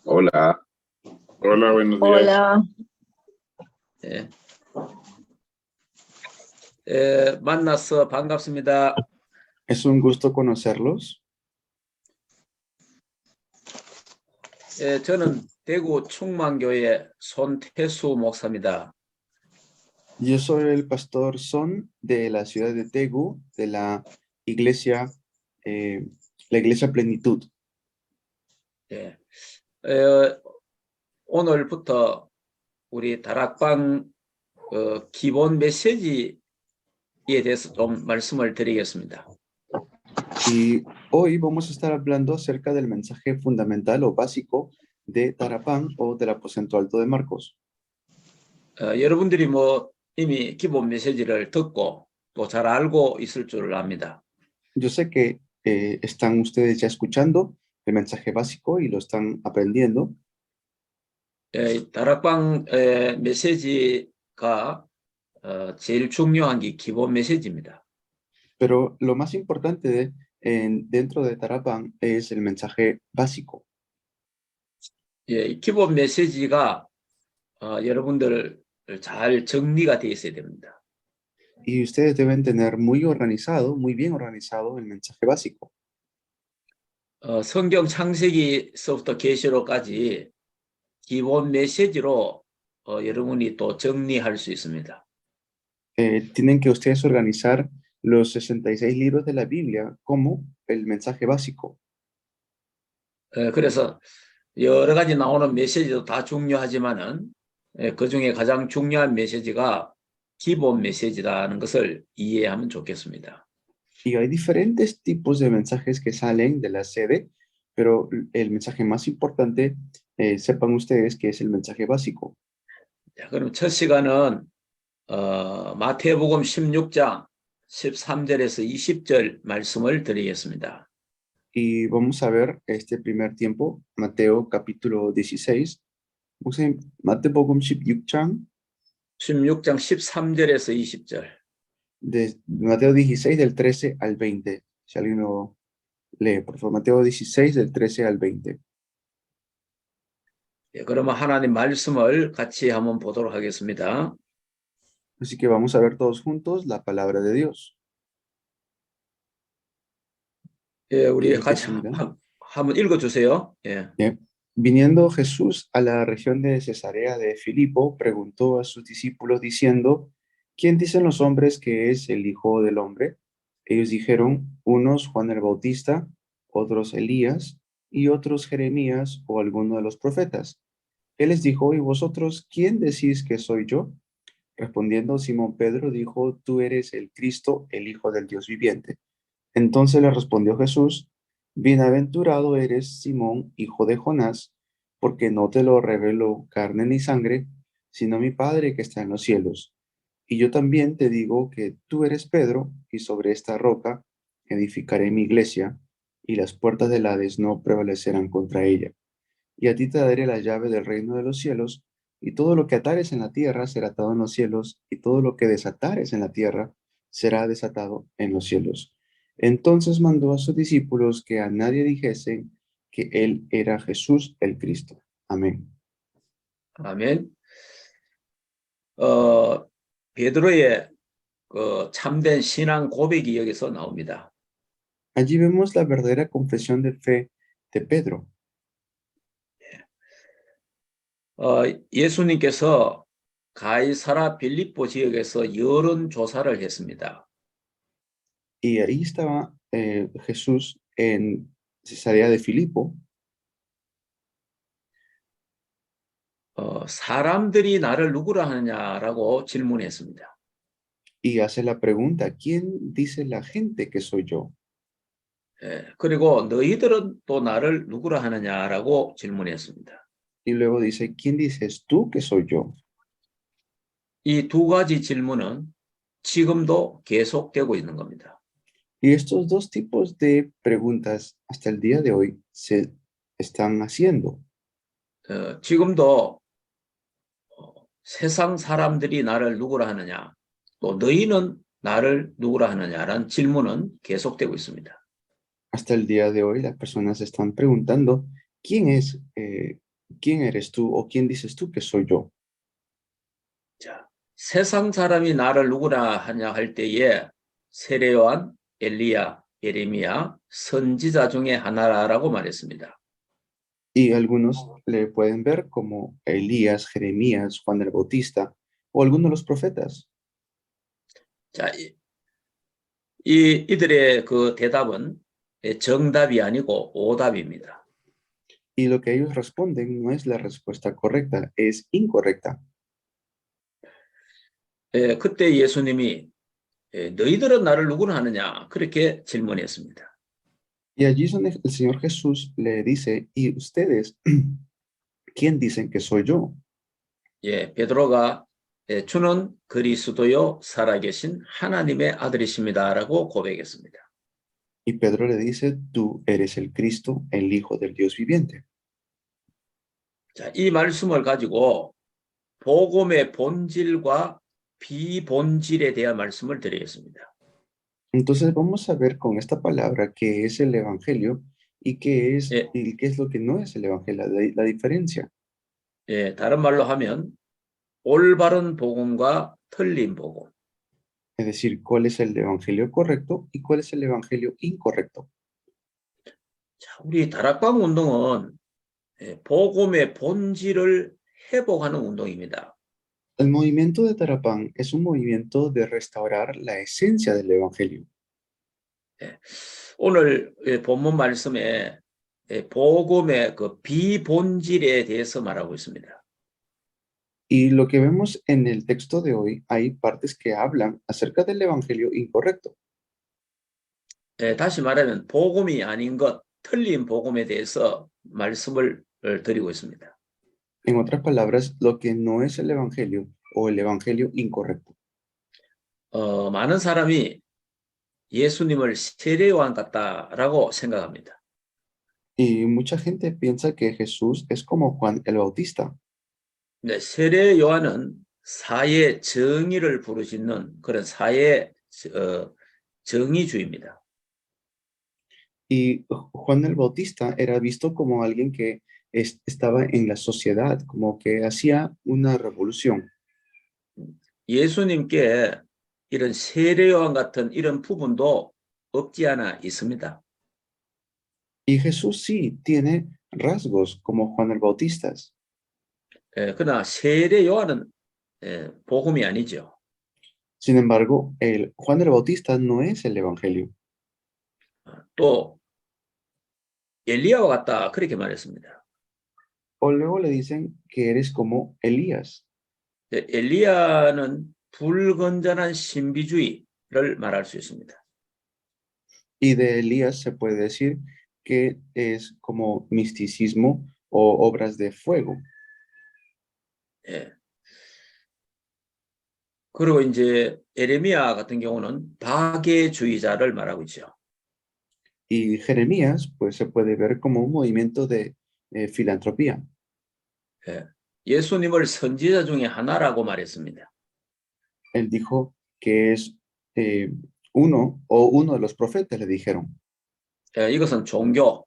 Hola, hola, buenos días. Hola, 예, 만나서 반갑습니다. Es un gusto conocerlos. 저는 대구 충만교회 손태수 목사입니다. Yo soy el pastor Son de la ciudad de Tegu, de eh, la iglesia Plenitud. 예, 오늘부터 우리 다락방 기본 메시지에 대해서 좀 말씀을 드리겠습니다. Y hoy vamos a estar hablando acerca del mensaje fundamental o básico de Tarapán o del aposento alto de Marcos. 여러분들이 이미 기본 메시지를 듣고 또 잘 알고 있을 줄 압니다. Yo sé que están ustedes ya escuchando el mensaje básico y lo están aprendiendo. 다락방 메시지가 제일 중요한 게 기본 메시지입니다. Pero lo más importante dentro de Tarapán es el mensaje básico. 이 기본 메시지가 여러분들 잘 정리가 되어 있어야 됩니다. Y ustedes deben tener muy bien organizado el mensaje básico. 성경 창세기서부터 계시록까지 기본 메시지로 여러분이 또 정리할 수 있습니다. Tienen que ustedes organizar los 66 libros de la Biblia como el mensaje básico. 그래서 여러 가지 나오는 메시지도 다 중요하지만은 그 중에 가장 중요한 메시지가 기본 메시지라는 것을 이해하면 좋겠습니다. Y hay diferentes tipos de mensajes que salen de la sede, pero el mensaje más importante, sepan ustedes que es el mensaje básico. 자, 그럼 첫 시간은 마태복음 16장 13절에서 20절 말씀을 드리겠습니다. Y vamos a ver este primer tiempo, Mateo capítulo 16. 마태복음 16장 13절에서 20절. de Mateo 16 del 13 al 20. Si alguien lo lee, por favor, Mateo 16 del 13 al 20. 예, 그러면 하나님 말씀을 같이 한번 보도록 하겠습니다. Así que vamos a ver todos juntos la palabra de Dios. 예, 우리 예, 같이 읽겠습니다. 한번 읽어주세요. 예. Viniendo Jesús a la región de Cesarea de Filipo, preguntó a sus discípulos diciendo, ¿quién dicen los hombres que es el Hijo del Hombre? Ellos dijeron, unos Juan el Bautista, otros Elías, y otros Jeremías o alguno de los profetas. Él les dijo, ¿y vosotros quién decís que soy yo? Respondiendo Simón Pedro dijo, tú eres el Cristo, el Hijo del Dios viviente. Entonces le respondió Jesús, bienaventurado eres Simón, hijo de Jonás, porque no te lo reveló carne ni sangre, sino mi Padre que está en los cielos. Y yo también te digo que tú eres Pedro, y sobre esta roca edificaré mi iglesia, y las puertas del Hades no prevalecerán contra ella. Y a ti te daré la llave del reino de los cielos, y todo lo que atares en la tierra será atado en los cielos, y todo lo que desatares en la tierra será desatado en los cielos. Entonces mandó a sus discípulos que a nadie dijesen que él era Jesús el Cristo. Amén. 아멘. 베드로의 참된 신앙 고백이 여기서 나옵니다. Allí vemos la verdadera confesión de fe de Pedro. 예수님께서 가이사라 빌립보 지역에서 여론 조사를 했습니다. Y ahí estaba Jesús en Cesarea de Filipo. 사람들이 나를 누구라 하느냐라고 질문했습니다. Y hace la pregunta, ¿quién dice la gente que soy yo? 그리고 너희들은 또 나를 누구라 하느냐라고 질문했습니다. Y luego dice, ¿quién dices tú que soy yo? 이 두 가지 질문은 지금도 계속되고 있는 겁니다. Y estos dos tipos de preguntas hasta el día de hoy se están haciendo. 지금도 세상 사람들이 나를 누구라 하느냐, 또 너희는 나를 누구라 하느냐라는 질문은 계속되고 있습니다. Hasta el día de hoy las personas están preguntando, ¿quién es ¿quién eres tú o quién dices tú que soy yo? 자, 세상 사람이 나를 누구나 하냐 할 때에 세례 요한, 엘리야, 예레미야, 선지자 중에 하나라고 말했습니다. Y algunos le pueden ver como Elías, Jeremías, Juan el Bautista o algunos de los profetas. 자, 이들의 그 대답은 정답이 아니고 오답입니다. Y lo que ellos responden no es la respuesta correcta, es incorrecta. 그때 예수님이 너희들은 나를 누구나 하느냐 그렇게 질문했습니다. Y allí es donde el Señor Jesús le dice, ¿y ustedes quién dicen que soy yo? 예, 베드로가 주는 그리스도요 살아계신 하나님의 아들이십니다라고 고백했습니다. Y Pedro le dice, tú eres el Cristo, el Hijo del Dios viviente. 자, 이 말씀을 가지고 복음의 본질과 비본질에 대한 말씀을 드리겠습니다. Entonces vamos a ver con esta palabra qué es el Evangelio y qué es lo que no es el Evangelio, la diferencia. 예, 다른 말로 하면 올바른 복음과 틀린 복음. Es decir, cuál es el Evangelio correcto y cuál es el Evangelio incorrecto. 자, 우리 다락방 운동은 복음의 본질을 회복하는 운동입니다. El movimiento de Tarapán es un movimiento de restaurar la esencia del Evangelio. 오늘 본문 말씀에 복음의 그 비본질에 대해서 말하고 있습니다. Y lo que vemos en el texto de hoy, hay partes que hablan acerca del Evangelio incorrecto. 다시 말하면 복음이 아닌 것, 틀린 복음에 대해서 말씀을 드리고 있습니다. En otras palabras, lo que no es el Evangelio o el Evangelio incorrecto. 많은 사람이 예수님을 세례 요한 같다라고 생각합니다. Y mucha gente piensa que Jesús es como Juan el Bautista. 네, 세례 요한은 사회 정의를 부르짖는 그런 사회 정의주의입니다. Y Juan el Bautista era visto como alguien que estaba en la sociedad, como que hacía una revolución. 예수님께 이런 세례 요한 같은 이런 부분도 없지 않아 있습니다. Y Jesús sí tiene rasgos como Juan el Bautista. 그러나 세례 요한은 복음이 아니죠. Sin embargo, el Juan el Bautista no es el Evangelio. 또 엘리야와 같다 그렇게 말했습니다. O luego le dicen que eres como Elías. 엘리야는 불건전한 신비주의를 말할 수 있습니다. Y de Elías se puede decir que es como misticismo o obras de fuego. 예. 그리고 이제 예레미야 같은 경우는 박애주의자를 말하고 있죠. Y Jeremías, pues se puede ver como un movimiento de filantropía. 예. 예수님을 선지자 중에 하나라고 말했습니다. Él dijo que es uno de los profetas, le dijeron. 이것은 종교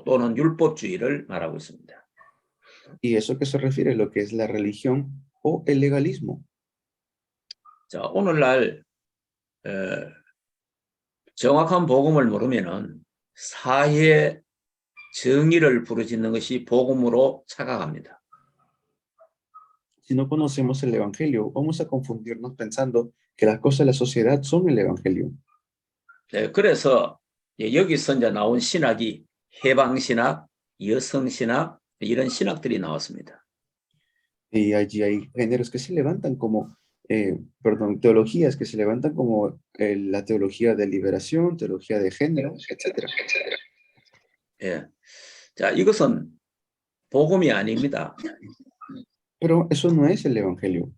또는 율법주의를 말하고 있습니다. Y eso que se refiere a lo que es la religión o el legalismo. 자, 오늘날 정확한 복음을 모르면은 사회 정의를 부르짖는 것이 복음으로 착각합니다. Si no conocemos el Evangelio, vamos a confundirnos pensando que las cosas de la sociedad son el Evangelio. 네, 그래서 여기서 이제 나온 신학이 해방신학, 여성신학 이런 신학들이 나왔습니다. Y allí hay géneros que se levantan como, teologías que se levantan como la teología de liberación, teología de género, etc. 예, 자, 이것은 복음이 아닙니다. Pero eso no es el Evangelio.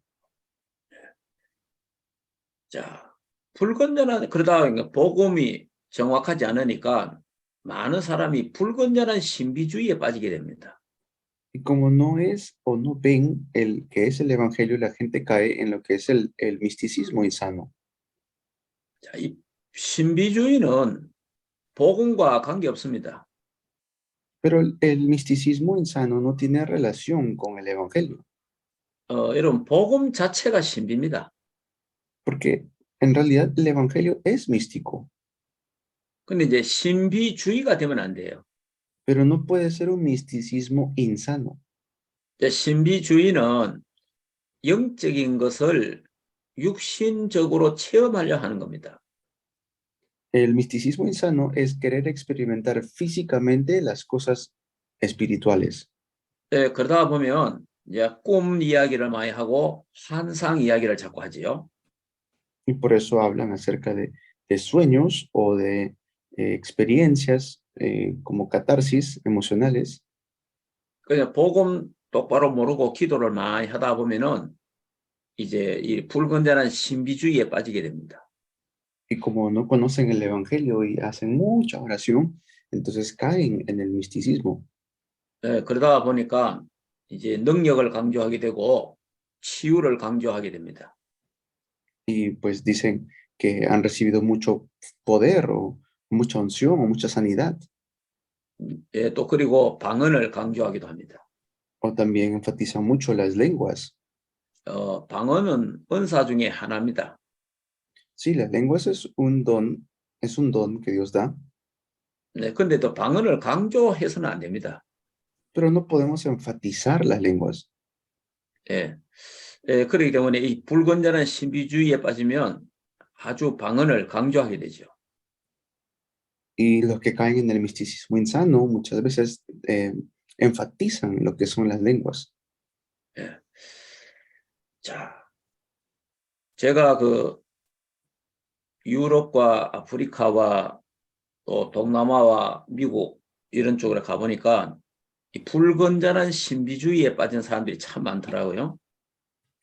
자, 불건전한 그러다 보니까 복음이 정확하지 않으니까 많은 사람이 불건전한 신비주의에 빠지게 됩니다. Y como no es o no ven el que es el Evangelio, la gente cae en lo que es el misticismo insano. 자, 이 신비주의는 복음과 관계없습니다. Pero el misticismo insano no tiene relación con el evangelio, 여러분, 복음 자체가 신비입니다. porque en realidad el evangelio es místico, 근데 이제 신비주의가 되면 안 돼요. pero no puede ser un misticismo insano. 이제 신비주의는 영적인 것을 육신적으로 체험하려 하는 겁니다. El misticismo insano es querer experimentar físicamente las cosas espirituales. 그러다 보면 이제 꿈 이야기를 많이 하고 환상 이야기를 자꾸 하지요. Y por eso hablan acerca de sueños o de experiencias como catarsis emocionales. 그냥 복음 똑바로 모르고 기도를 많이 하다 보면은 이제 이 불건전한 신비주의에 빠지게 됩니다. Y como no conocen el evangelio y hacen mucha oración, entonces caen en el misticismo. 그러다 보니까 이제 능력을 강조하게 되고 치유를 강조하게 됩니다. Y pues dicen que han recibido mucho poder o mucha unción o mucha sanidad. 또 그리고 방언을 강조하기도 합니다. O también enfatizan mucho las lenguas. 방언은 은사 중에 하나입니다. Sí, las lenguas es un don que Dios da, 네, 근데 또 방언을 강조해서는 안 됩니다. pero no podemos enfatizar las lenguas. 예, 그렇기 때문에 이 불건전한 신비주의에 빠지면 아주 방언을 강조하게 되죠. Y los que caen en el misticismo insano muchas veces enfatizan lo que son las lenguas. 예. 자, 제가 그 유럽과 아프리카와 또 동남아와 미국 이런 쪽으로 가보니까 이 불건전한 신비주의에 빠진 사람들이 참 많더라고요.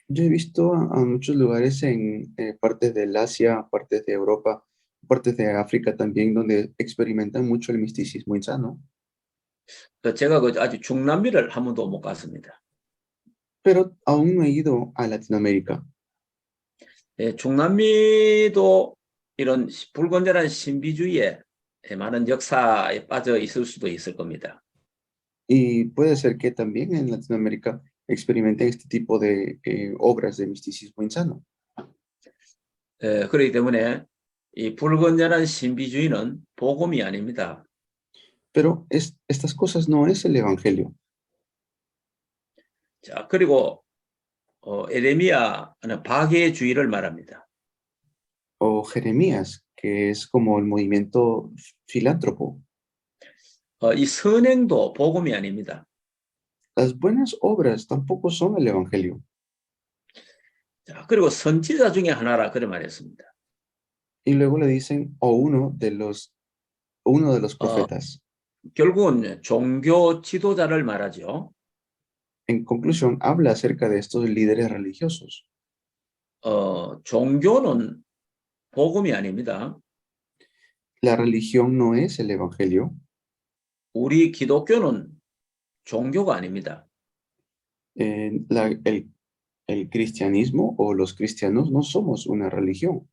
Yo he visto a muchos lugares en partes del Asia, partes de Europa, partes de África también, donde experimentan mucho el misticismo insano. 제가 그 아직 중남미를 한 번도 못 갔습니다. Pero aún no he ido a Latinoamérica. 예, 중남미도 이런 불건전한 신비주의에 많은 역사에 빠져 있을 수도 있을 겁니다. Y puede ser que también en Latinoamérica experimenten este tipo de obras de misticismo insano. 그렇기 때문에 이 불건전한 신비주의는 복음이 아닙니다. Pero estas cosas no es el Evangelio. 자, 그리고 에레미야는 박해주의를 말합니다. O Jeremías, que es como el movimiento filántropo. 이 선행도 복음이 아닙니다. Las buenas obras tampoco son el Evangelio. 자, 그리고 선지자 중에 하나라 그래 말했습니다. Y luego le dicen, o uno de los profetas. 결국은 종교 지도자를 말하죠. En conclusión, habla acerca de estos líderes religiosos. 종교는 복음이 아닙니다. La religión no es el Evangelio. 우리 기독교는 종교가 아닙니다. El cristianismo o los cristianos no somos una religión.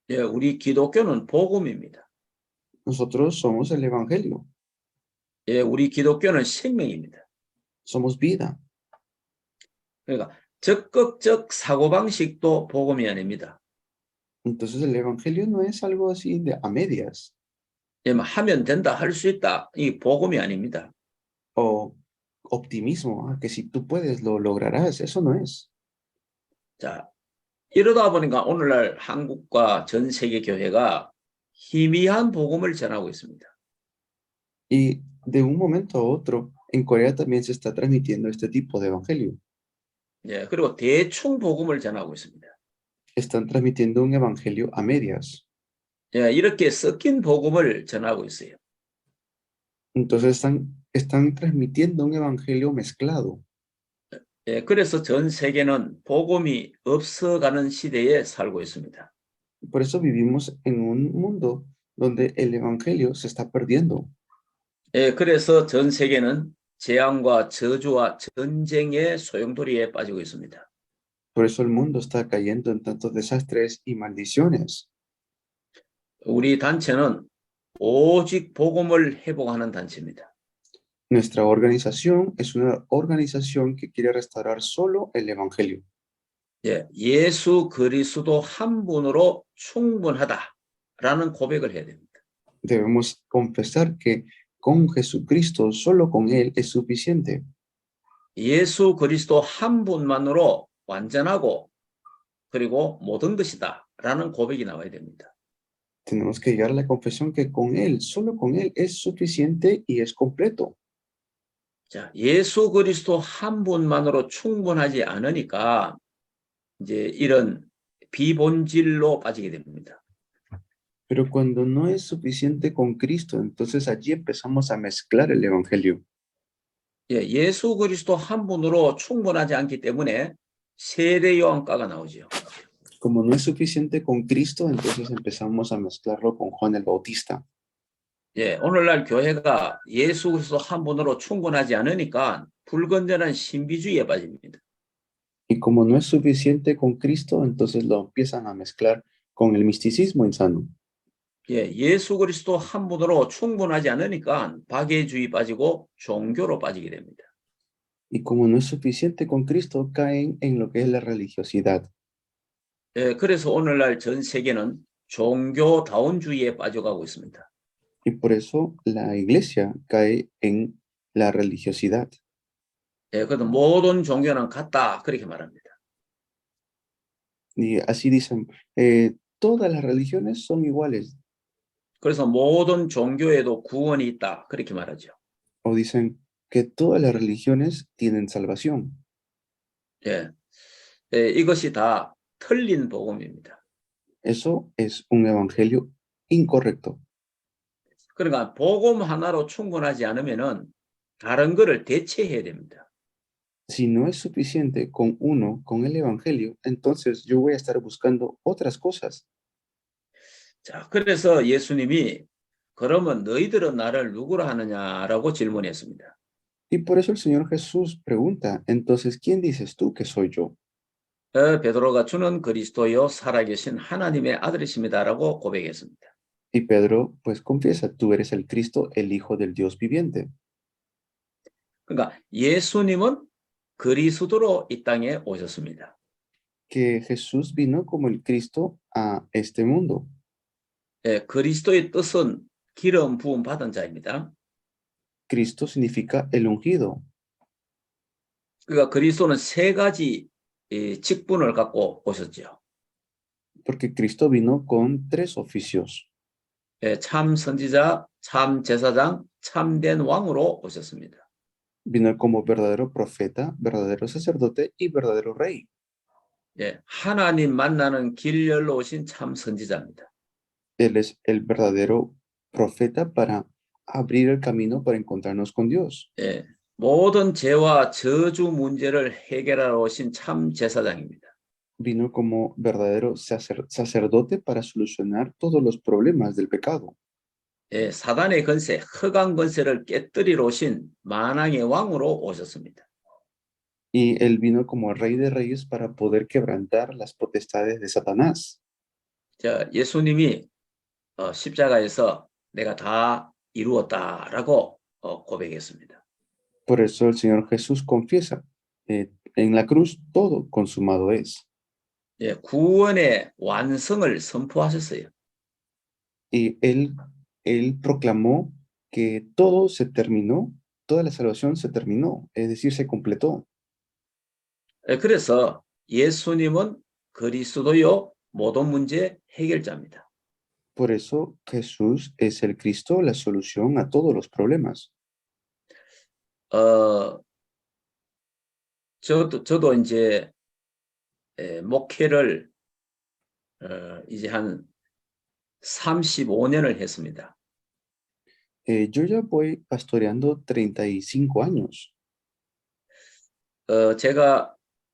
예, 우리 기독교는 복음입니다. Nosotros somos el Evangelio. 예, 우리 기독교는 생명입니다. Somos vida. 그러니까 적극적 사고방식도 복음이 아닙니다. Entonces el Evangelio no es algo así de a medias. 예, 하면 된다, 할 수 있다. 이 복음이 아닙니다. O optimismo, que si tú puedes lo lograrás. Eso no es. 자, 이러다 보니까 오늘날 한국과 전 세계 교회가 희미한 복음을 전하고 있습니다. Y de un momento a otro, en Corea también se está transmitiendo este tipo de evangelio. 예, 그리고 대충 복음을 전하고 있습니다. Están transmitiendo un evangelio a medias. 예, 이렇게 섞인 복음을 전하고 있어요. Entonces están transmitiendo un evangelio mezclado. 예, 그래서 전 세계는 복음이 없어가는 시대에 살고 있습니다. Por eso vivimos en un mundo donde el evangelio se está perdiendo. 예, 그래서 전 세계는 재앙과 저주와 전쟁의 소용돌이에 빠지고 있습니다. Por eso el mundo está cayendo en tantos desastres y maldiciones. 우리 단체는 오직 복음을 회복하는 단체입니다. Nuestra organización es una organización que quiere restaurar solo el Evangelio. 예, 예수 그리스도 한 분으로 충분하다라는 고백을 해야 됩니다. Debemos confesar que con Jesucristo, solo con Él es suficiente. 예수 그리스도 한 분만으로 완전하고 그리고 모든 것이다라는 고백이 나와야 됩니다. Tenemos que llegar a la confesión que con Él, solo con Él es suficiente y es completo. 자, 예수 그리스도 한 분만으로 충분하지 않으니까 이제 이런 비본질로 빠지게 됩니다. Pero cuando no es suficiente con Cristo, entonces allí empezamos a mezclar el Evangelio. 예, 예수 그리스도 한 분으로 충분하지 않기 때문에 세례 요한과가 나오죠. Como no es suficiente con Cristo, entonces empezamos a mezclarlo con Juan el Bautista. 예, 오늘날 교회가 예수 그리스도 한 분으로 충분하지 않으니까 불건전한 신비주의에 빠집니다. Y como no es suficiente con Cristo, entonces lo empiezan a mezclar con el misticismo insano. 예, 예수 그리스도 한 분으로 충분하지 않으니까 박애주의 빠지고 종교로 빠지게 됩니다. Y como no es suficiente con Cristo, caen en lo que es la religiosidad. 예, 그래서 오늘날 전 세계는 종교다운주의에 빠져가고 있습니다. Y por eso la iglesia cae en la religiosidad. 예, 그래서 모든 종교는 같다 그렇게 말합니다. Y así dicen, todas las religiones son iguales. 그래서 모든 종교에도 구원이 있다 그렇게 말하죠. O dicen que todas las religiones tienen salvación. 예, 예, 이것이 다 틀린 복음입니다. Eso es un evangelio incorrecto. 그러니까 복음 하나로 충분하지 않으면은 다른 거를 대체해야 됩니다. Si no es suficiente con uno, con el evangelio, entonces yo voy a estar buscando otras cosas. 자, 그래서 예수님이 그러면 너희들은 나를 누구라 하느냐라고 질문했습니다. Y por eso el Señor Jesús pregunta, entonces, ¿quién dices tú que soy yo? 베드로가 주는 그리스도요 살아계신 하나님의 아들이십니다라고 고백했습니다. Y Pedro pues confiesa, tú eres el Cristo, el Hijo del Dios viviente. 그러니까 예수님은 그리스도로 이 땅에 오셨습니다. Que Jesús vino como el Cristo a este mundo. 예, 그리스도의 뜻은 기름 부음 받은 자입니다. Cristo significa el ungido. 그러니까 그리스도는 세 가지 직분을 갖고 오셨죠. Porque Cristo vino con tres oficios. 예, 참 선지자, 참 제사장, 참된 왕으로 오셨습니다. Vino como verdadero profeta, verdadero sacerdote y verdadero rey. 예, 하나님 만나는 길 열러 오신 참 선지자입니다. Él es el verdadero profeta para abrir el camino para encontrarnos con Dios. 예, 모든 죄와 저주 문제를 해결하러 오신 참 제사장입니다. Vino como verdadero sacerdote para solucionar todos los problemas del pecado. 예, 사단의 권세, 흑암 권세를 깨뜨리러 오신 만왕의 왕으로 오셨습니다. Y él vino como rey de reyes para poder quebrantar las potestades de Satanás. 자, 예수님이 십자가에서 내가 다 이루었다라고 고백했습니다. Por eso el Señor Jesús confiesa, en la cruz todo consumado es. 예, 구원의 완성을 선포하셨어요. Y él proclamó que todo se terminó, toda la salvación se terminó, es decir, se completó. 예, 그래서 예수님은 그리스도요 모든 문제 해결자입니다. Por eso Jesús es el Cristo, la solución a todos los problemas. 저도 이제 목회를 이제 한 35년을 했습니다. Yo ya voy pastoreando 35 años.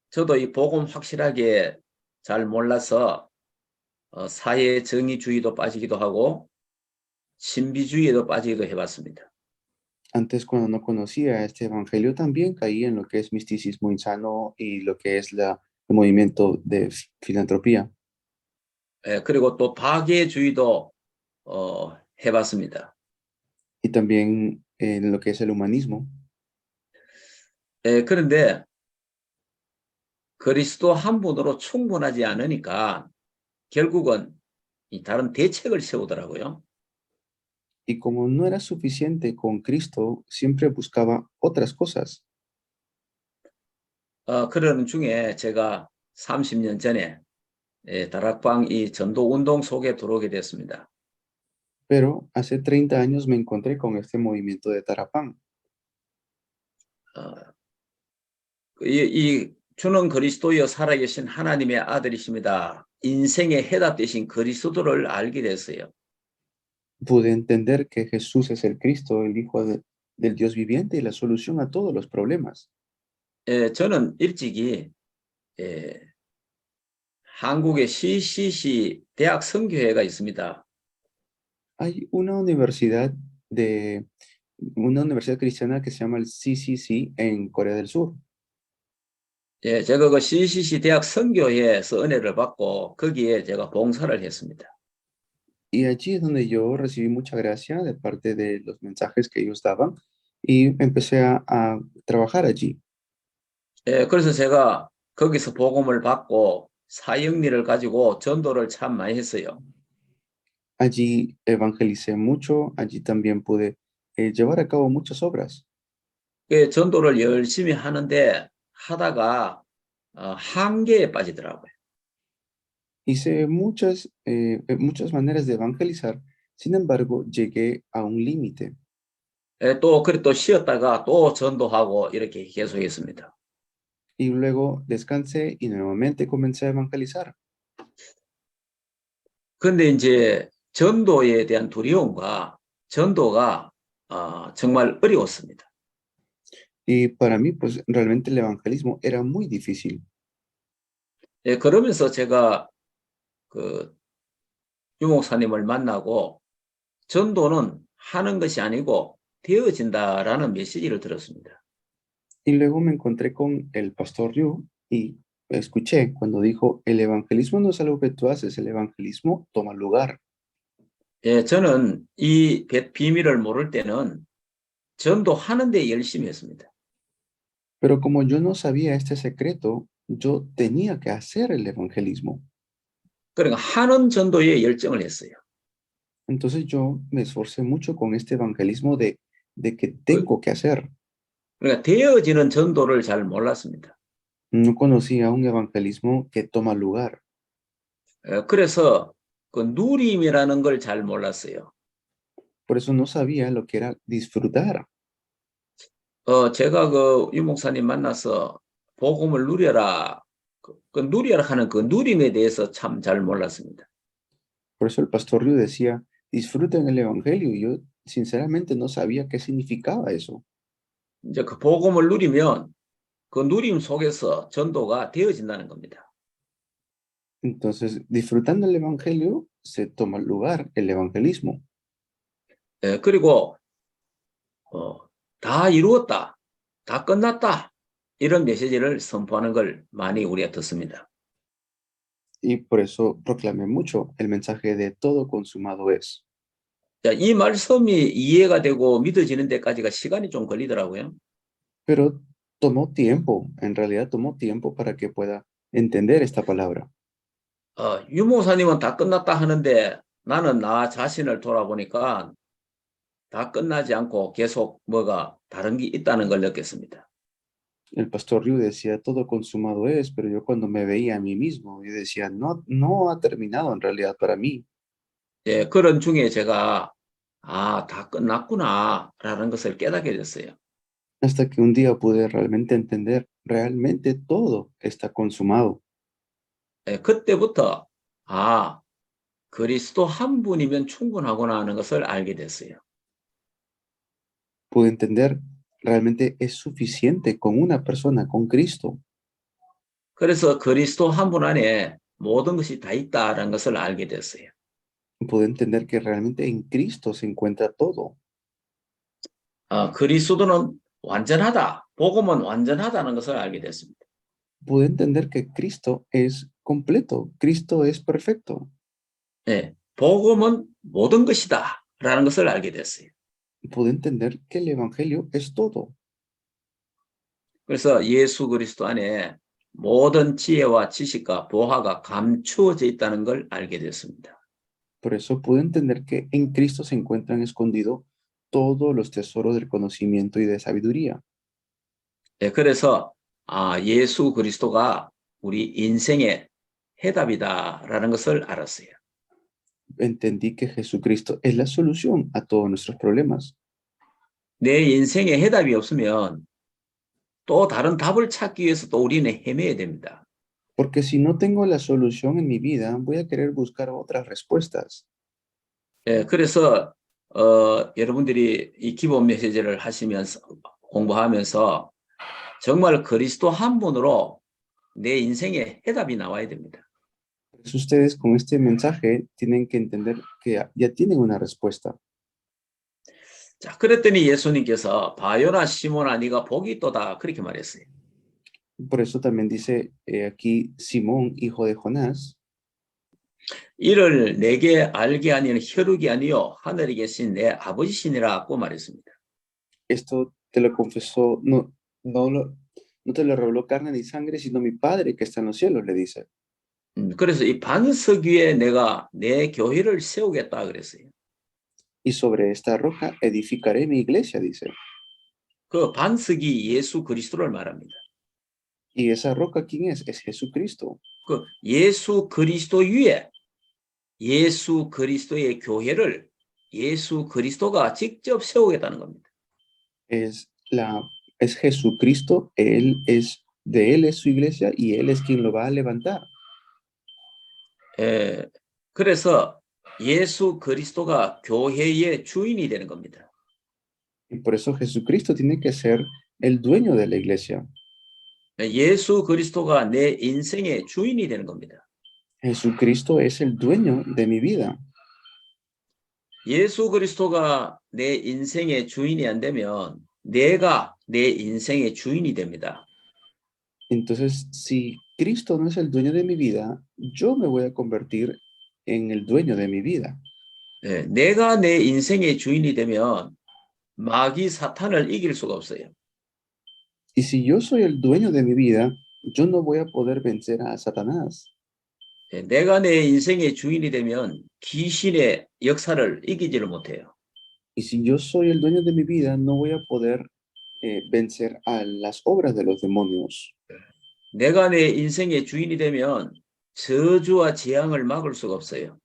저도 이 복음 확실하게 잘 몰라서 사회 정의주의도 빠지기도 하고 신비주의에도 빠지기도 해봤습니다. Antes, cuando no conocía este evangelio, también caí en lo que es misticismo insano y lo que es el movimiento de filantropía. 그리고 또 박애주의도 해봤습니다. Y también en lo que es el humanismo. 그런데 그리스도 한 분으로 충분하지 않으니까 결국은 이 다른 대책을 세우더라고요. Y como no era suficiente con Cristo, siempre buscaba otras cosas. 그러는 중에 제가 30년 전에 다락방 이 전도 운동 속에 들어오게 됐습니다. Pero hace 30 años me encontré con este movimiento de Tarapán. 어, 이 주는 그리스도여 살아계신 하나님의 아들이십니다. 인생의 해답 되신 그리스도를 알게 됐어요. Pude entender que Jesús es el Cristo, el Hijo del Dios viviente y la solución a todos los problemas. 저는 일찍이 한국의 CCC 대학 선교회가 있습니다. Hay una universidad cristiana que se llama el CCC en Corea del Sur. 제가 그 CCC 대학 선교회에서 은혜를 받고 거기에 제가 봉사를 했습니다. Y allí es donde yo recibí mucha gracia de parte de los mensajes que ellos daban y empecé a trabajar allí. 그래서 제가 거기서 복음을 받고 사역리를 가지고 전도를 참 많이 했어요. Allí evangelicé mucho, allí también pude llevar a cabo muchas obras. 전도를 열심히 하는데 하다가 한계에 빠지더라고요. Hice muchas maneras de evangelizar, sin embargo, llegué a un límite. 그래 또 쉬었다가 또 전도하고 이렇게 계속했습니다. Y luego descansé y nuevamente comencé a evangelizar. 그런데 이제 전도에 대한 두려움과 전도가 정말 어려웠습니다. Y para mí, pues realmente el evangelismo era muy difícil. 그러면서 제가 그 유목사님을 만나고 전도는 하는 것이 아니고 되어진다라는 메시지를 들었습니다. Y luego me encontré con el pastor Ryu y escuché cuando dijo, el evangelismo no es algo que tú haces, el evangelismo toma lugar. 저는 이 비밀을 모를 때는 전도하는 데 열심히 했습니다. Pero como yo no sabía este secreto, yo tenía que hacer el evangelismo. 그러니까 하는 전도에 열정을 했어요. Entonces yo me esforcé mucho con este evangelismo de que tengo que hacer. 그러니까 되어지는 전도를 잘 몰랐습니다. No conocía un evangelismo que toma lugar. 그래서 그 누림이라는 걸 잘 몰랐어요. Por eso no sabía lo que era disfrutar. 제가 그 유목사님 만나서 복음을 누려라, 그 누려라 하는 그 누림에 대해서 참 잘 몰랐습니다. Por eso el pastor Ryu decía, disfruten el evangelio. Y yo sinceramente no sabía qué significaba eso. 이제 그 복음을 누리면 그 누림 속에서 전도가 되어진다는 겁니다. Entonces, disfrutando el evangelio, se toma lugar el evangelismo. 그리고 다 이루었다, 다 끝났다 이런 메시지를 선포하는 걸 많이 우리가 듣습니다. Y por eso proclamé mucho el mensaje de todo consumado es. 자, 이 말씀이 이해가 되고 믿어지는 데까지가 시간이 좀 걸리더라고요. Pero tomó tiempo, en realidad tomó tiempo para que pueda entender esta palabra. 유목사님은 다 끝났다 하는데 나는 나 자신을 돌아보니까 다 끝나지 않고 계속 뭐가 다른 게 있다는 걸 느꼈습니다. El pastor Ryu decía, todo consumado es, pero yo cuando me veía a mí mismo, yo decía, no, no ha terminado en realidad para mí. 그런 중에 제가 다 끝났구나라는 것을 깨닫게 됐어요. Hasta que un día pude realmente entender, realmente todo está consumado. 그때부터 그리스도 한 분이면 충분하구나 하는 것을 알게 됐어요. Pude entender, realmente es suficiente con una persona, con Cristo. 그래서 그리스도 한 분 안에 모든 것이 다 있다라는 것을 알게 됐어요. Pude entender que realmente en Cristo se encuentra todo. 그리스도는 완전하다, 복음은 완전하다는 것을 알게 됐습니다. Pude entender que Cristo es completo, Cristo es perfecto. 복음은 모든 것이다라는 것을 알게 됐어요. pude entender que el Evangelio es todo. 그래서 예수 그리스도 안에 모든 지혜와 지식과 보화가 감추어져 있다는 걸 알게 됐습니다. Por eso pude entender que en Cristo se encuentran escondidos todos los tesoros del conocimiento y de sabiduría. 예, 그래서 예수 그리스도가 우리 인생의 해답이다라는 것을 알았어요. Entendí que Jesucristo es la solución a todos nuestros problemas. 내 인생에 해답이 없으면 또 다른 답을 찾기 위해서 또 우리는 헤매야 됩니다. Porque si no tengo la solución en mi vida, voy a querer buscar otras respuestas. 예, 그래서 여러분들이 이 기본 메시지를 하시면서 공부하면서 정말 그리스도 한 분으로 내 인생에 해답이 나와야 됩니다. Por eso ustedes con este mensaje tienen que entender que ya tienen una respuesta. 자, 그랬더니 예수님께서 바요나 시몬아 네가 복이 있도다 그렇게 말했어요. Por eso también dice aquí Simón, hijo de Jonás, 이를 내게 알게 하니는 혈육이 아니요 하늘에 계신 내 아버지시니라고 말했습니다. esto te lo confesó, no te lo reveló carne ni sangre, sino mi Padre que está en los cielos, le dice. 그래서 이 반석 위에 내가 내 교회를 세우겠다 그랬어요. Y sobre esta roca edificaré mi iglesia, dice. 그 반석이 예수 그리스도를 말합니다. Y esa roca, ¿quién es? Es Jesucristo. 그 예수 그리스도 위에 예수 그리스도의 교회를 예수 그리스도가 직접 세우겠다는 겁니다. Es Jesucristo, de Él es su iglesia y Él es quien lo va a levantar. 그래서 예수 그리스도가 교회의 주인이 되는 겁니다. Y por eso Jesucristo tiene que ser el dueño de la iglesia. 예수 그리스도가 내 인생의 주인이 되는 겁니다. Jesucristo es el dueño de mi vida. 예수 그리스도가 내 인생의 주인이 안 되면 내가 내 인생의 주인이 됩니다. Entonces, si Cristo no es el dueño de mi vida, yo me voy a convertir en el dueño de mi vida. 내가 내 인생의 주인이 되면 마귀 사탄을 이길 수가 없어요. Y si yo soy el dueño de mi vida, yo no voy a poder vencer a Satanás. 내가 내 인생의 주인이 되면 귀신의 역사를 이기지를 못해요. Y si yo soy el dueño de mi vida, no voy a poder vencer a las obras de los demonios. 내가 내 인생의 주인이 되면 저주와 재앙을 막을 수가 없어요.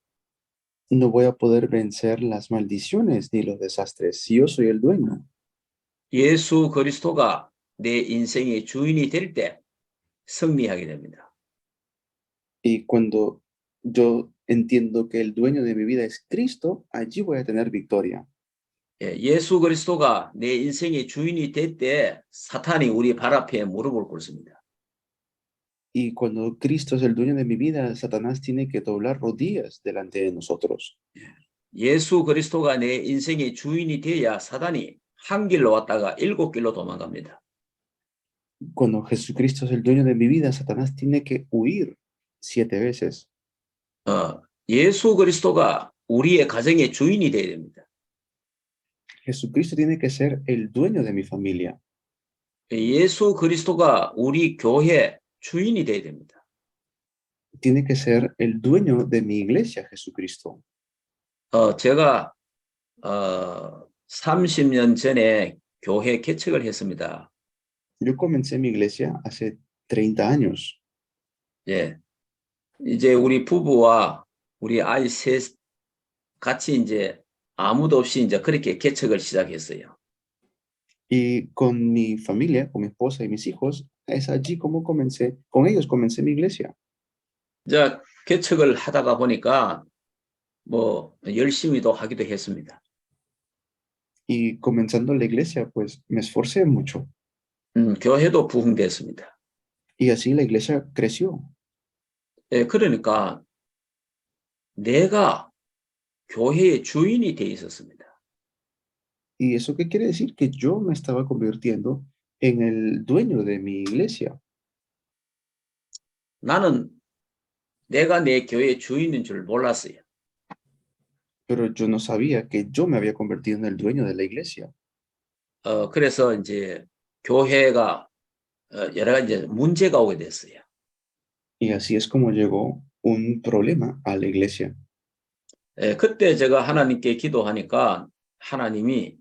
No voy a poder vencer las maldiciones ni los desastres si yo soy el dueño. 예수 그리스도가 내 인생의 주인이 될 때 승리하게 됩니다. Y cuando yo entiendo que el dueño de mi vida es Cristo, allí voy a tener victoria. 예수 그리스도가 내 인생의 주인이 될 때 사탄이 우리 발 앞에 무릎을 꿇습니다. Y cuando Cristo es el dueño de mi vida, Satanás tiene que doblar rodillas delante de nosotros. 예수 그리스도가 내 인생의 주인이 돼야 사탄이 한 길로 왔다가 7길로 도망갑니다. Cuando Jesucristo es el dueño de mi vida, Satanás tiene que huir 7 veces. 예수 그리스도가 우리의 가정의 주인이 되어야 됩니다. Jesucristo tiene que ser el dueño de mi familia. 예수 그리스도가 우리 교회 주인이 되어야 됩니다. Tiene que ser el dueño de mi iglesia, Jesucristo. 제가 30년 전에 교회 개척을 했습니다. Yo comencé mi iglesia hace 30 años. 예. 이제 우리 부부와 우리 아이 셋 같이 이제 아무도 없이 이제 그렇게 개척을 시작했어요. Y con mi familia, con mi esposa y mis hijos, es allí como con ellos comencé mi iglesia. 이제 개척을 하다가 보니까 뭐 열심히도 하기도 했습니다. Y comenzando la iglesia, pues me esforcé mucho. 교회도 부흥됐습니다. Y así la iglesia creció. 예, 그러니까 내가 교회의 주인이 돼 있었습니다. ¿Y eso qué quiere decir? Que yo me estaba convirtiendo en el dueño de mi iglesia. 나는 내가 내 교회의 주인인 줄 몰랐어요. pero yo no sabía que yo me había convertido en el dueño de la iglesia. 그래서 이제 교회가 여러 가지 이제 문제가 오게 됐어요. Y así es como llegó un problema a la iglesia. 그때 제가 하나님께 기도하니까 하나님이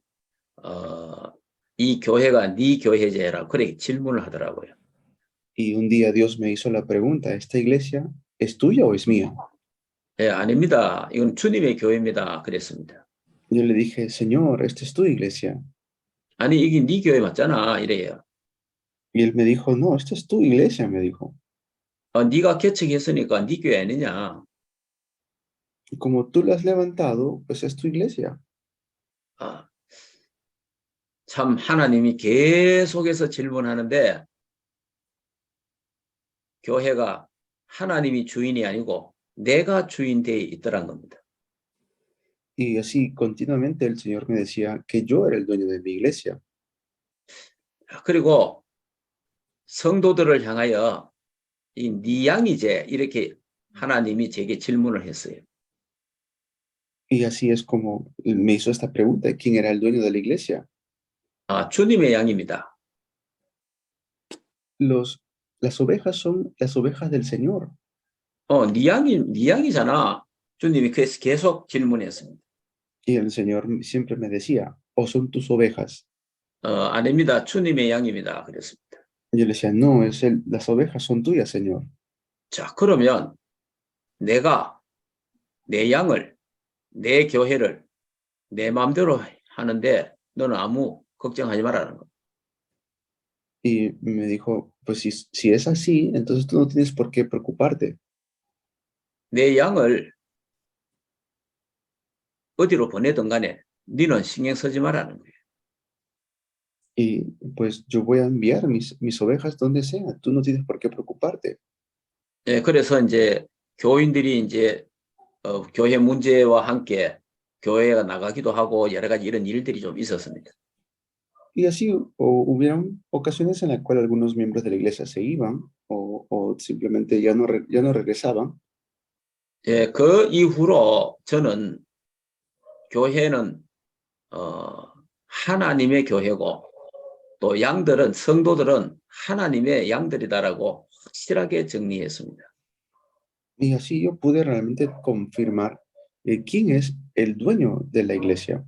이 교회가 네 교회제라 그렇게 질문을 하더라고요. Y un día Dios me hizo la pregunta, ¿esta iglesia es tuya o es mía? 아닙니다. 이건 주님의 교회입니다. 그랬습니다. Yo le dije, Señor, esta es tu iglesia. 아니 이게 네 교회 맞잖아 이래요. Y él me dijo, no, esta es tu iglesia, me dijo. 네가 개척했으니까 네 교회 아니냐. Y como tú la has levantado, pues es tu iglesia. 참 하나님이 계속해서 질문하는데 교회가 하나님이 주인이 아니고 내가 주인 되어 있더란 겁니다. Y así continuamente el Señor me decía que yo era el dueño de mi iglesia. 그리고 성도들을 향하여 이 네 양이제 이렇게 하나님이 제게 질문을 했어요. Y así es como me hizo esta pregunta, ¿quién era el dueño de la iglesia? 주님의 양입니다. Las ovejas son las ovejas del Señor. 네 양이잖아. 주님이 계속 질문했습니다. Y el Señor siempre me decía, ¿o son tus ovejas? 아닙니다. 주님의 양입니다. 그랬습니다. Y yo le decía, no, las ovejas son tuyas, Señor. 자, 그러면 내가 내 양을, 내 교회를 내 마음대로 하는데 너는 아무 걱정하지 말라는 거. Y me dijo, pues si es así, entonces tú no tienes por qué preocuparte. 내 양을 어디로 보내든 간에 너는 신경 쓰지 말라는 거예요. Y pues yo voy a enviar mis ovejas donde sea. Tú no tienes por qué preocuparte. 그래서 이제 교인들이 이제 교회 문제와 함께 교회가 나가기도 하고 여러 가지 이런 일들이 좀 있었습니다. Y así hubieron ocasiones en las cuales algunos miembros de la iglesia se iban o simplemente ya no regresaban. 그 이후로 저는 교회는 하나님의 교회고 또 양들은 성도들은 하나님의 양들이다라고 확실하게 정리했습니다. Y así yo pude realmente confirmar quién es el dueño de la iglesia.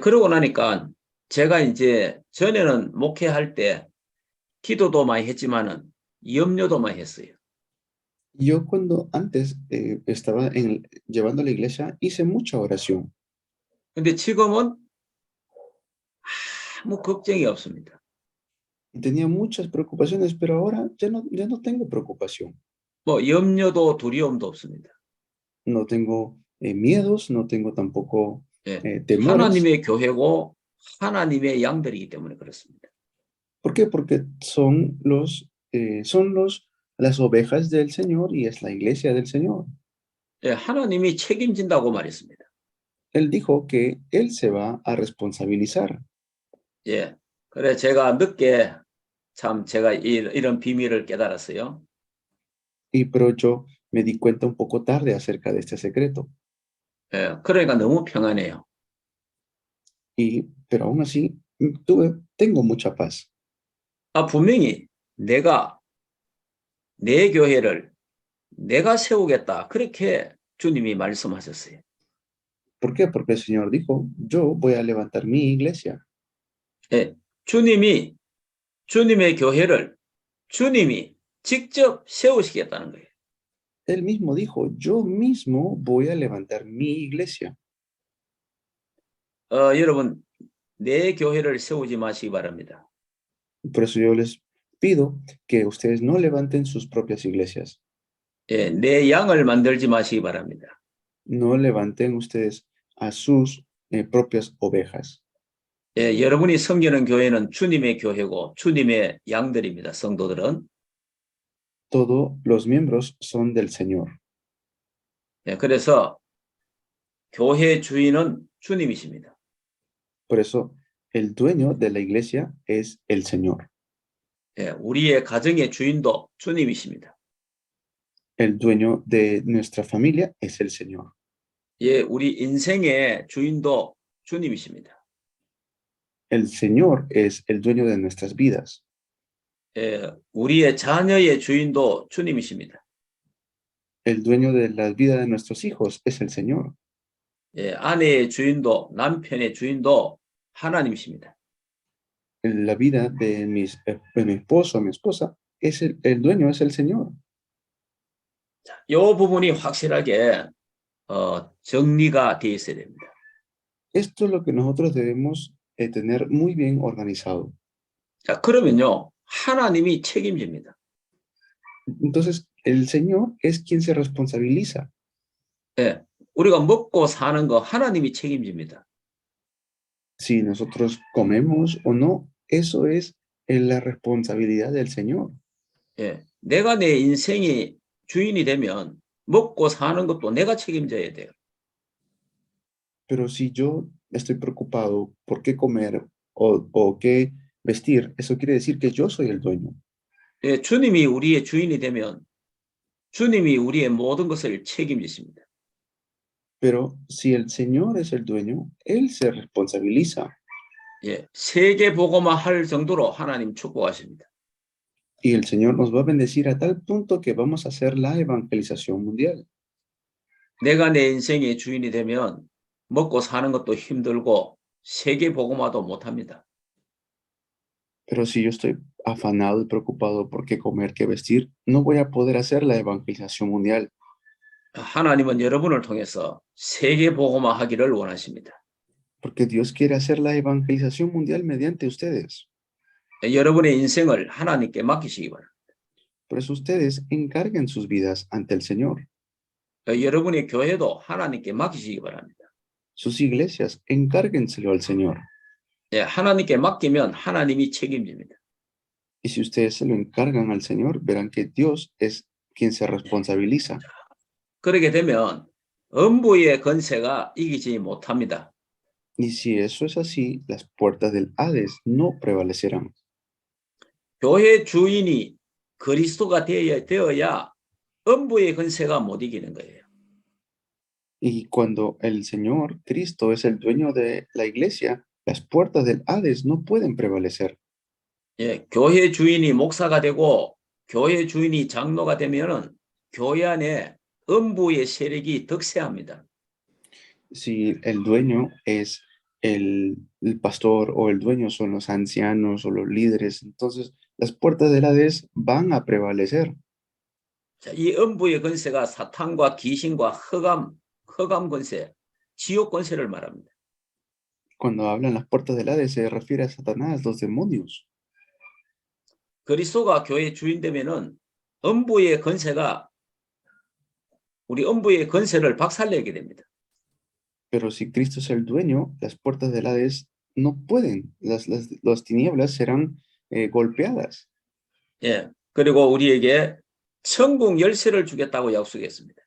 그러고 나니까 제가 이제 전에는 목회할 때 기도도 많이 했지만은 염려도 많이 했어요. Yo cuando antes estaba llevando a la iglesia hice mucha oración. 근데 지금은 아무 걱정이 없습니다. Y tenía muchas preocupaciones, pero ahora ya no tengo preocupación. 뭐 염려도 두려움도 없습니다. No tengo miedos, no tengo tampoco temores. 하나님의 교회고 하나님의 양들이기 때문에 그렇습니다. ¿Por qué? Porque son las ovejas del Señor y es la iglesia del Señor. 하나님이 책임진다고 말했습니다. Él dijo que Él se va a responsabilizar. 그래 제가 늦게 참 제가 이런 비밀을 깨달았어요. Pero yo me di cuenta un poco tarde acerca de este secreto. 그러니까 너무 평안해요. Pero aún así tengo mucha paz. 분명히 내가 내 교회를 내가 세우겠다. 그렇게 주님이 말씀하셨어요. ¿Por qué? Porque el Señor dijo, yo voy a levantar mi iglesia. 주님이 주님의 교회를 주님이 직접 세우시겠다는 거예요. Él mismo dijo, yo mismo voy a levantar mi iglesia. 여러분, 내 교회를 세우지 마시기 바랍니다. Por eso yo les pido que ustedes no levanten sus propias iglesias. 내 양을 만들지 마시기 바랍니다. No levanten ustedes a sus propias ovejas. 여러분이 섬기는 교회는 주님의 교회고 주님의 양들입니다. 성도들은. Todos los miembros son del Señor. 그래서 교회 주인은 주님이십니다. Por eso el dueño de la iglesia es el Señor. 우리의 가정의 주인도 주님이십니다. El dueño de nuestra familia es el Señor. 예, 우리 인생의 주인도 주님이십니다. El Señor es el dueño de nuestras vidas. 예, 우리의 자녀의 주인도 주님이십니다. El dueño de la vida de nuestros hijos es el Señor. 예, 아내의 주인도 남편의 주인도 하나님이십니다. La vida de mi esposo, mi esposa, es el dueño es el Señor. 자, 이 부분이 확실하게 정리가 되어 있어야 됩니다. Esto es lo que nosotros debemos tener muy bien organizado. 자, 그러면요, 하나님이 책임집니다. Entonces, el Señor es quien se responsabiliza. 예, 우리가 먹고 사는 거 하나님이 책임집니다. Si nosotros comemos o no, eso es la responsabilidad del Señor. 예, 내가 내 인생이 주인이 되면 먹고 사는 것도 내가 책임져야 돼요. Pero si yo estoy preocupado por qué comer o qué vestir, eso quiere decir que yo soy el dueño. 예, 주님이 우리의 주인이 되면 주님이 우리의 모든 것을 책임지십니다. Pero si el Señor es el dueño, Él se responsabiliza. 예, 세계 복음화 할 정도로 하나님 축복하십니다. Y el Señor nos va a bendecir a tal punto que vamos a hacer la evangelización mundial. 내가 내 인생의 주인이 되면 먹고 사는 것도 힘들고 세계 복음화도 못합니다. Pero si yo estoy afanado y preocupado por qué comer, qué vestir, no voy a poder hacer la evangelización mundial. 하나님은 여러분을 통해서 세계 복음화 하기를 원하십니다. Porque Dios quiere hacer la evangelización mundial mediante ustedes. 여러분의 인생을 하나님께 맡기시기 바랍니다. Por eso ustedes encarguen sus vidas ante el Señor. 여러분의 교회도 하나님께 맡기시기 바랍니다. Sus iglesias, encárguenselo al Señor. 예, 하나님께 맡기면 하나님이 책임집니다. Y si ustedes se lo encargan al Señor, verán que Dios es quien se responsabiliza. 그렇게 되면 음부의 권세가 이기지 못합니다. Y si eso es así, las puertas del Hades no prevalecerán. 교회 주인이 그리스도가 되어야 음부의 권세가 못 이기는 거예요. Y cuando el Señor Cristo es el dueño de la iglesia, las puertas del Hades no pueden prevalecer. 예, 교회 주인이 목사가 되고 교회 주인이 장로가 되면은 교회 안에 음부의 세력이 득세합니다. Si el dueño es el pastor o el dueño son los ancianos o los líderes, entonces las puertas del Hades van a prevalecer. 자, 이 음부의 권세가 사탄과 귀신과 흑암 권세, 지옥 권세를 말합니다. Cuando hablan las puertas del Hades se refiere a Satanás, los demonios. 그리스도가 교회 주인 되면은 음부의 권세가 우리 음부의 권세를 박살내게 됩니다. Pero si Cristo es el dueño, las puertas del Hades no pueden, las tinieblas serán golpeadas. 예, 그리고 우리에게 천국 열쇠를 주겠다고 약속했습니다.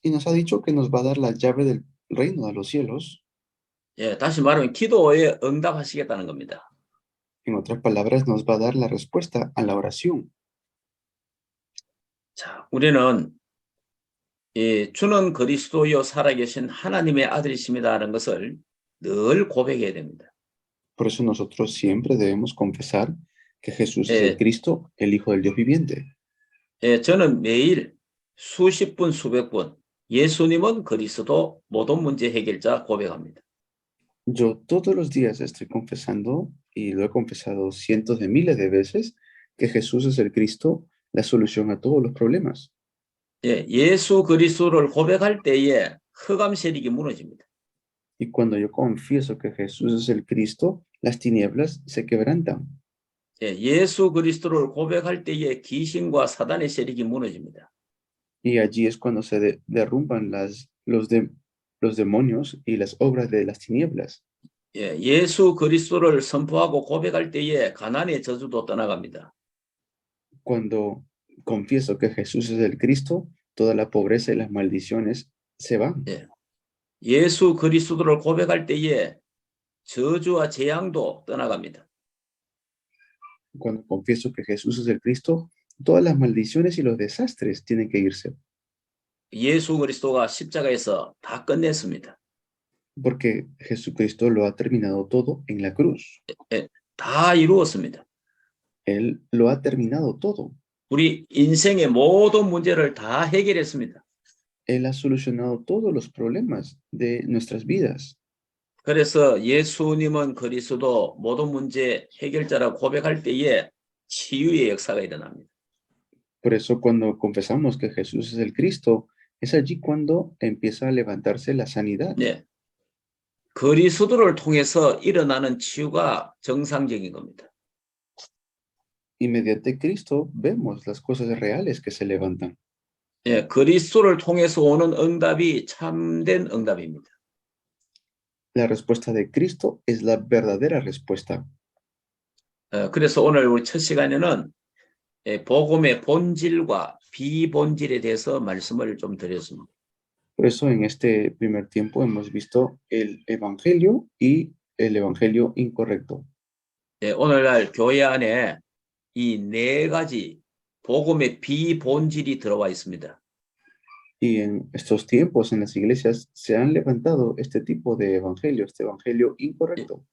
Y nos ha dicho que nos va a dar la llave del reino de los cielos. 예, 다시 말하면 기도에 응답하시겠다는 겁니다. En otras palabras, nos va a dar la respuesta a la oración. 자, 우리는 주는 그리스도요 살아계신 하나님의 아들이십니다라는 것을 늘 고백해야 됩니다. Por eso nosotros siempre debemos confesar que Jesús es el Cristo, el Hijo del Dios viviente. 예, 저는 매일 수십 분, 수백 분 예수님은 그리스도 모든 문제 해결자 고백합니다. Yo todos los días estoy confesando, y lo he confesado cientos de miles de veces, que Jesús es el Cristo, la solución a todos los problemas. 예, 예수 그리스도를 고백할 때에 흑암 세력이 무너집니다. Y cuando yo confieso que Jesús es el Cristo, las tinieblas se quebrantan. 예, 예수 그리스도를 고백할 때에 귀신과 사단의 세력이 무너집니다. Y allí es cuando se derrumban los demonios y las obras de las tinieblas. 예, 예수 그리스도를 선포하고 고백할 때에 가난의 저주도 떠나갑니다. Cuando confieso que Jesús es el Cristo, toda la pobreza y las maldiciones se van. 예, 예수 그리스도를 고백할 때에 저주와 재앙도 떠나갑니다. Cuando confieso que Jesús es el Cristo, todas las maldiciones y los desastres tienen que irse. 예수 그리스도가 십자가에서 다 끝냈습니다. Porque Jesucristo lo ha terminado todo en la cruz. 예, 다 이루었습니다. Él lo ha terminado todo. 우리 인생의 모든 문제를 다 해결했습니다. Él ha solucionado todos los problemas de nuestras vidas. 그래서 예수님은 그리스도 모든 문제 해결자라고 고백할 때에 치유의 역사가 일어납니다. Por eso cuando confesamos que Jesús es el Cristo, es allí cuando empieza a levantarse la sanidad. 네. 그리스도를 통해서 일어나는 치유가 정상적인 겁니다. Y mediante Cristo vemos las cosas reales que se levantan. 예, 그리스도를 통해서 오는 응답이 참된 응답입니다. La respuesta de Cristo es la verdadera respuesta. 그래서 오늘 우리 첫 시간에는 복음의 본질과 비본질에 대해서 말씀을 좀 드렸습니다. Por eso en este primer tiempo hemos visto el evangelio y el evangelio incorrecto. 예, 오늘날 교회 안에 이 네 가지 복음의 비본질이 들어와 있습니다. Y en estos tiempos en las iglesias se han levantado este tipo de evangelio, este evangelio incorrecto.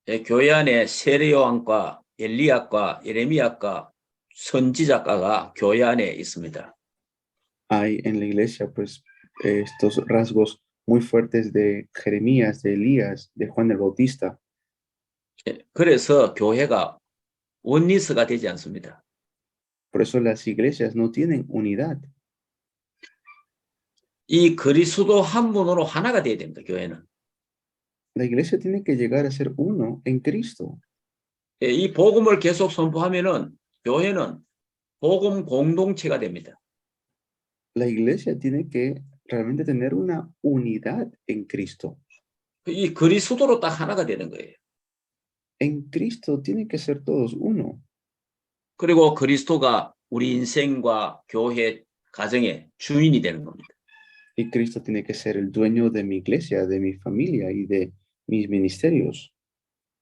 예, 교회 안에 세례요한과 엘리야과 예레미야과 선지자가가 교회 안에 있습니다. Hay en la iglesia pues estos rasgos muy fuertes de Jeremías, de Elías, de Juan el Bautista. 예, 그래서 교회가 원리스가 되지 않습니다. Por eso las iglesias no tienen unidad. 이 그리스도 한 분으로 하나가 돼야 됩니다. 교회는. La iglesia tiene que llegar a ser uno en Cristo. 예, 이 복음을 계속 선포하면은 교회는 복음 공동체가 됩니다. La iglesia tiene que realmente tener una unidad en Cristo. 이 그리스도로 딱 하나가 되는 거예요. En Cristo tiene que ser todos uno. 그리고 그리스도가 우리 인생과 교회, 가정의 주인이 되는 겁니다. Y Cristo tiene que ser el dueño de mi iglesia, de mi familia y de mis ministerios.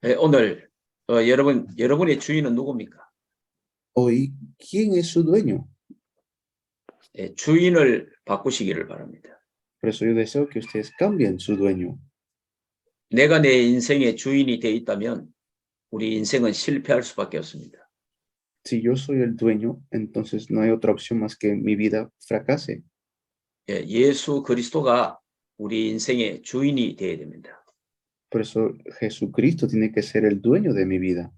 예, 오늘 여러분의 주인은 누굽니까? Hoy, ¿quién es su dueño? 예, 주인을 바꾸시기를 바랍니다. Por eso yo deseo que ustedes cambien su dueño. 내가 내 인생의 주인이 되어 있다면 우리 인생은 실패할 수밖에 없습니다. Si yo soy el dueño, entonces no hay otra opción más que mi vida fracase. 예, 예수 그리스도가 우리 인생의 주인이 되어야 됩니다. Por eso Jesucristo tiene que ser el dueño de mi vida.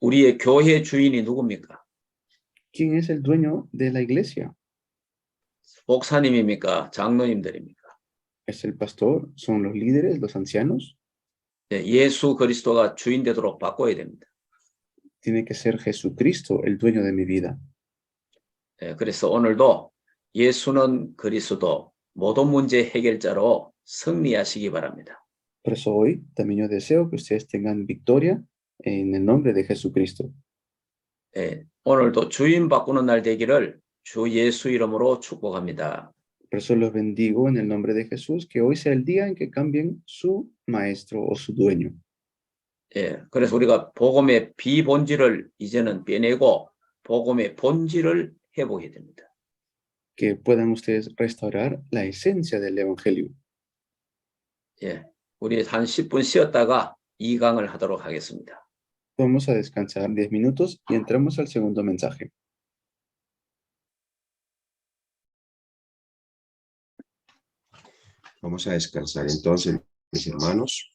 우리의 교회 주인이 누굽니까? ¿Quién es el dueño de la iglesia? 목사님입니까? 장로님들입니까? ¿Es el pastor? ¿Son los líderes, los ancianos? 예, 예수 그리스도가 주인 되도록 바꿔야 됩니다. Tiene que ser Jesucristo el dueño de mi vida. 예, 그래서 오늘도 예수는 그리스도 모든 문제 해결자로 승리하시기 바랍니다. Por eso hoy también yo deseo que ustedes tengan victoria en el nombre de Jesucristo. 예, 오늘도 주인 바꾸는 날 되기를 주 예수 이름으로 축복합니다. Por eso los bendigo en el nombre de Jesús, que hoy sea el día en que cambien su maestro o su dueño. 예, 그래서 우리가 복음의 비본질을 이제는 빼내고 복음의 본질을 회복해야 됩니다. Que puedan ustedes restaurar la esencia del evangelio. 예, 우리 한 10분 쉬었다가 2강을 하도록 하겠습니다. Vamos a descansar 10 minutos y entramos al segundo mensaje. Vamos a descansar entonces, mis hermanos.